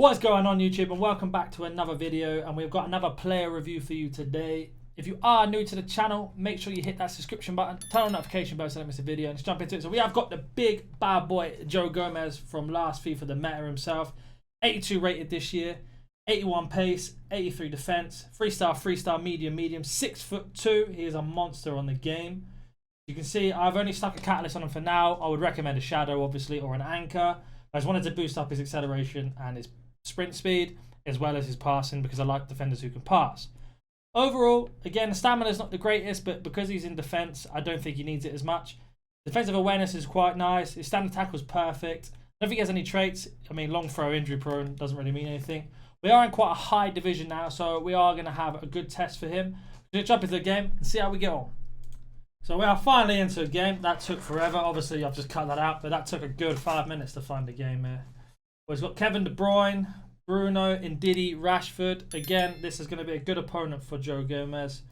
What's going on YouTube, and welcome back to another video, and we've got another player review for you today. If you are new to the channel, make sure you hit that subscription button, turn on the notification bell so you don't miss a video, and let's jump into it. So we have got the big bad boy Joe Gomez from last FIFA, the meta himself. 82 rated this year, 81 pace, 83 defense, 3-star, medium, 6'2". He is a monster on the game. You can see I've only stuck a catalyst on him for now. I would recommend a shadow obviously, or an anchor. I just wanted to boost up his acceleration and his sprint speed as well as his passing, because I like defenders who can pass. Overall, again, the stamina is not the greatest, but because he's in defense, I don't think he needs it as much. Defensive awareness is quite nice. His standard tackle is perfect. I don't think he has any traits. I mean, long throw, injury prone, doesn't really mean anything. We are in quite a high division now, so we are going to have a good test for him. We're going to jump into the game and see how we get on. So we are finally into a game. That took forever. Obviously, I've just cut that out, but that took a good 5 minutes to find the game here. Well, he's got Kevin De Bruyne, Bruno, Ndidi, Rashford. Again, this is going to be a good opponent for Joe Gomez.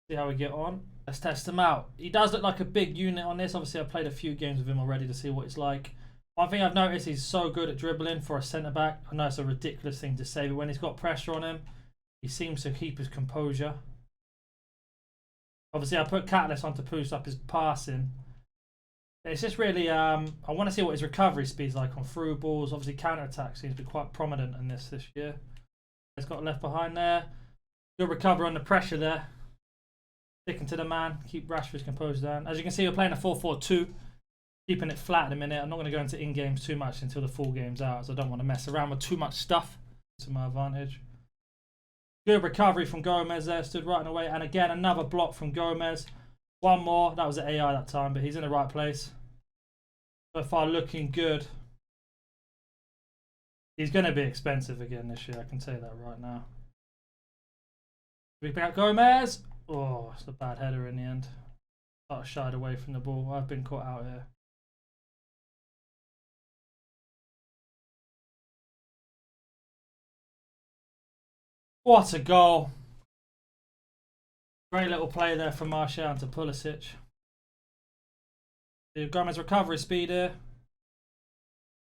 See how we get on. Let's test him out. He does look like a big unit on this. Obviously, I've played a few games with him already to see what it's like. One thing I've noticed, he's so good at dribbling for a centre-back. I know it's a ridiculous thing to say, but when he's got pressure on him, he seems to keep his composure. Obviously, I put Catalyst on to boost up his passing. It's just really, I want to see what his recovery speed's like on through balls. Obviously, counter-attack seems to be quite prominent in this year. He's got left behind there. Good recovery on the pressure there. Sticking to the man. Keep Rashford's composure down. As you can see, we're playing a 4-4-2. Keeping it flat in a minute. I'm not going to go into in-games too much until the full game's out, as I don't want to mess around with too much stuff. To my advantage. Good recovery from Gomez there. Stood right in the way. And again, another block from Gomez. One more. That was the AI that time, but he's in the right place. So far, looking good. He's going to be expensive again this year. I can tell you that right now. We pick out Gomez. Oh, it's a bad header in the end. I shied away from the ball. I've been caught out here. What a goal. Great little play there from Martial to Pulisic. Gomez recovery speed here.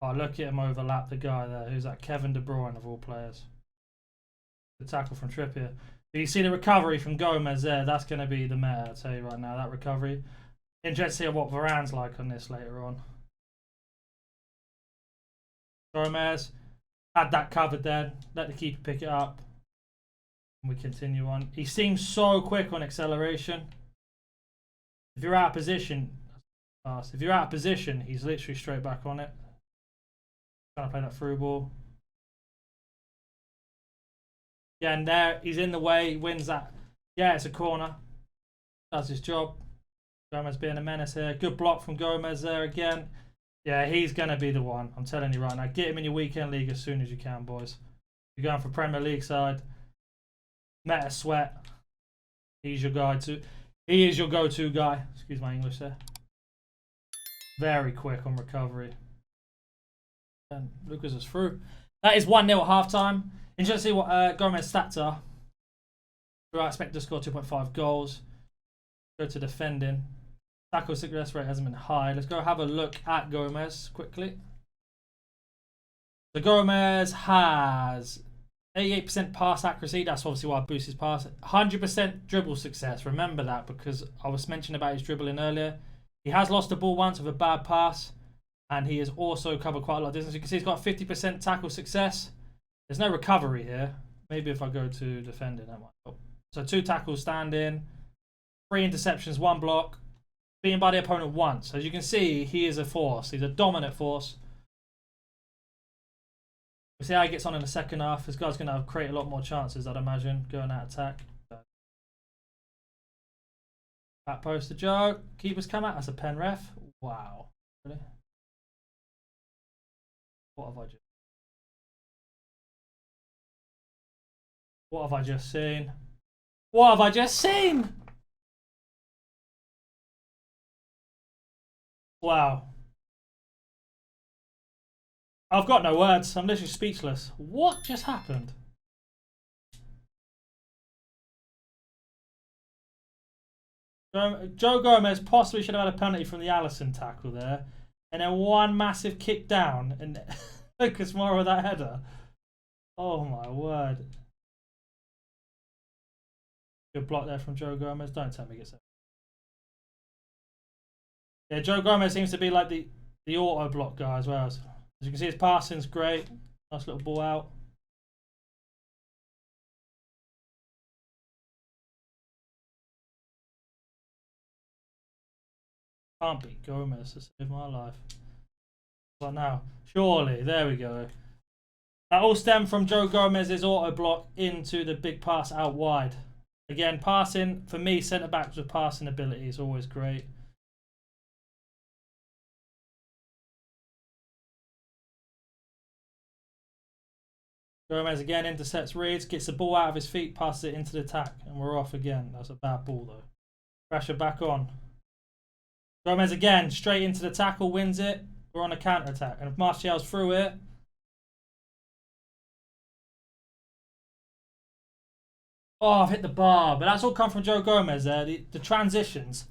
Oh, look at him overlap the guy there. Who's that? Kevin De Bruyne of all players. The tackle from Trippier. But you see the recovery from Gomez there. That's going to be the meta, I'll tell you right now. That recovery. Interested to see what Varane's like on this later on. Gomez had that covered there. Let the keeper pick it up. We continue on. He seems so quick on acceleration. If you're out of position, if you're out of position, he's literally straight back on it. Trying to play that through ball. Yeah, and there he's in the way. He wins that. Yeah, it's a corner. Does his job. Gomez being a menace here. Good block from Gomez there again. Yeah, he's gonna be the one. I'm telling you right now. Get him in your weekend league as soon as you can, boys. You're going for Premier League side. Meta Sweat. He's your guy too. He is your go-to guy. Excuse my English there. Very quick on recovery. And Lucas is through. That is 1-0 at halftime. Interesting to see what Gomez's stats are. I expect to score 2.5 goals. Go to defending. Tackle success rate hasn't been high. Let's go have a look at Gomez quickly. So Gomez has 88% pass accuracy. That's obviously why I boost his pass. 100% dribble success. Remember that, because I was mentioning about his dribbling earlier. He has lost the ball once with a bad pass, and he has also covered quite a lot of distance. You can see he's got 50% tackle success. There's no recovery here. Maybe if I go to defending, that might help. So 2 tackles standing, 3 interceptions, 1 block, beaten by the opponent once. As you can see, he is a force. He's a dominant force. We'll see how he gets on in the second half. This guy's going to create a lot more chances, I'd imagine, going out attack. Back post to Joe. Keeper's come out. That's a pen ref. Wow. Really? What have I just... What have I just seen? What have I just seen? Wow. I've got no words. I'm literally speechless. What just happened? Joe Gomez possibly should have had a penalty from the Allison tackle there. And then one massive kick down. And Lucas Moura with that header. Oh my word. Good block there from Joe Gomez. Don't tell me he gets that. Yeah, Joe Gomez seems to be like the auto block guy as well. So, as you can see, his passing's great. Nice little ball out. Can't beat Gomez to save my life. But now, surely, there we go. That all stemmed from Joe Gomez's auto block into the big pass out wide. Again, passing, for me, centre-backs with passing ability is always great. Gomez again intercepts Reeds, gets the ball out of his feet, passes it into the attack, and we're off again. That's a bad ball though. Pressure back on. Gomez again, straight into the tackle, wins it. We're on a counter attack, and if Martial's through it, oh, I've hit the bar, but that's all come from Joe Gomez there. The transitions,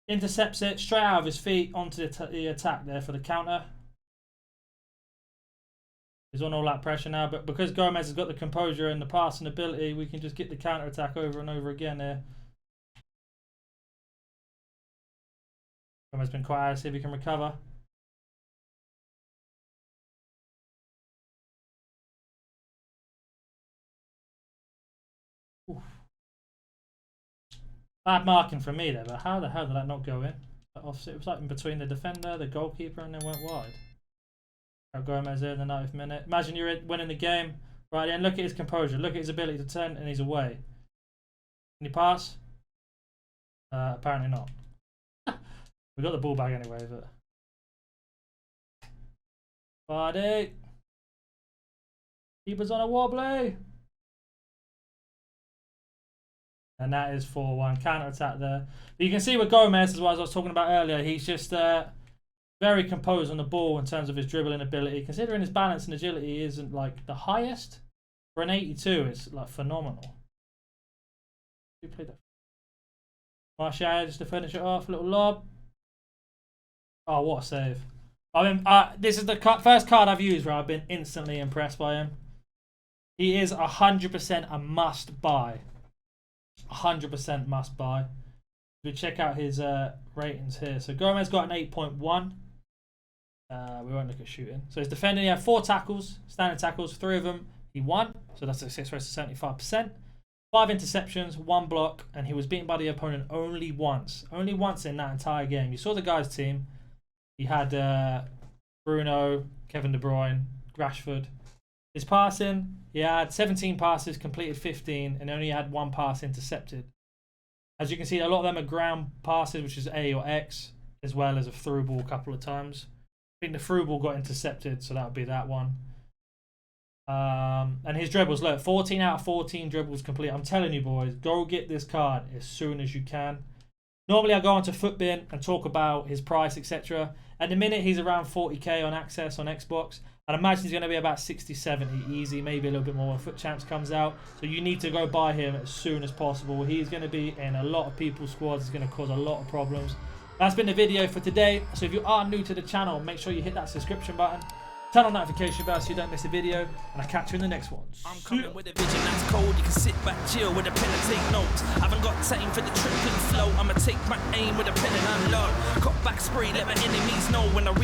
intercepts it straight out of his feet onto the attack there for the counter. He's on all that pressure now, but because Gomez has got the composure and the passing ability, we can just get the counter attack over and over again there. Gomez been quiet, see if he can recover. Oof. Bad marking from me there, but how the hell did that not go in? It was like in between the defender, the goalkeeper, and then went wide. Gomez there in the 90th minute. Imagine you're winning the game. Right, and look at his composure. Look at his ability to turn, and he's away. Can he pass? Apparently not. We got the ball back anyway, but... Vardy. Keeper's on a wobbly. And that is 4-1. Counter-attack there. But you can see with Gomez, as well as I was talking about earlier, he's just... very composed on the ball in terms of his dribbling ability. Considering his balance and agility isn't like the highest, for an 82, it's like phenomenal. Who played that? Martial just to finish it off, little lob. Oh, what a save! I mean, this is the first card I've used where I've been instantly impressed by him. He is 100% a must buy. 100% must buy. We check out his ratings here. So Gomez got an 8.1. We won't look at shooting. So his defending, he had 4 tackles, standard tackles, 3 of them he won. So that's a 6 versus 75%. 5 interceptions, 1 block, and he was beaten by the opponent only once. Only once in that entire game. You saw the guy's team. He had Bruno, Kevin De Bruyne, Rashford. His passing, he had 17 passes, completed 15, and only had 1 pass intercepted. As you can see, a lot of them are ground passes, which is A or X, as well as a through ball a couple of times. I think the through ball got intercepted, so that would be that one. And his dribbles, look, 14 out of 14 dribbles complete. I'm telling you, boys, go get this card as soon as you can. Normally, I go onto Footbin and talk about his price, etc. At the minute, he's around 40k on Access on Xbox. I'd imagine he's going to be about 60, 70 easy, maybe a little bit more when Foot Champs comes out. So you need to go buy him as soon as possible. He's going to be in a lot of people's squads. He's going to cause a lot of problems. That's been the video for today. So if you are new to the channel, make sure you hit that subscription button. Turn on notification bell so you don't miss a video, and I'll catch you in the next one. I'm coming with a vision that's cold. You can sit back, chill with a pen and take notes. I haven't got time for the tripping flow. I'ma take my aim with a pen and unload. Cut back spray, let my enemies know when I reach.